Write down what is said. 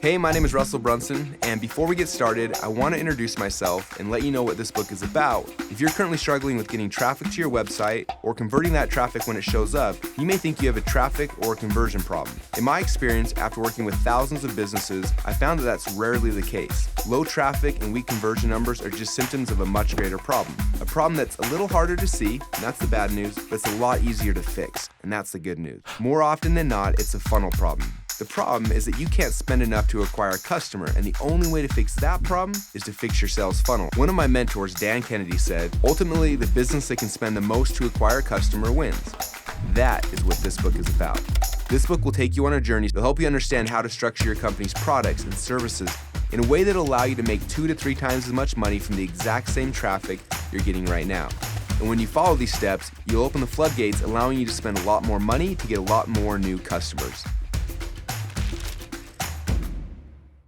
Hey, my name is Russell Brunson, and before we get started, I want to introduce myself and let you know what this book is about. If you're currently struggling with getting traffic to your website or converting that traffic when it shows up, you may think you have a traffic or conversion problem. In my experience, after working with thousands of businesses, I found that that's rarely the case. Low traffic and weak conversion numbers are just symptoms of a much greater problem. A problem that's a little harder to see, and that's the bad news, but it's a lot easier to fix, and that's the good news. More often than not, it's a funnel problem. The problem is that you can't spend enough to acquire a customer, and the only way to fix that problem is to fix your sales funnel. One of my mentors, Dan Kennedy, said, ultimately, the business that can spend the most to acquire a customer wins. That is what this book is about. This book will take you on a journey to help you understand how to structure your company's products and services in a way that will allow you to make 2 to 3 times as much money from the exact same traffic you're getting right now. And when you follow these steps, you'll open the floodgates, allowing you to spend a lot more money to get a lot more new customers.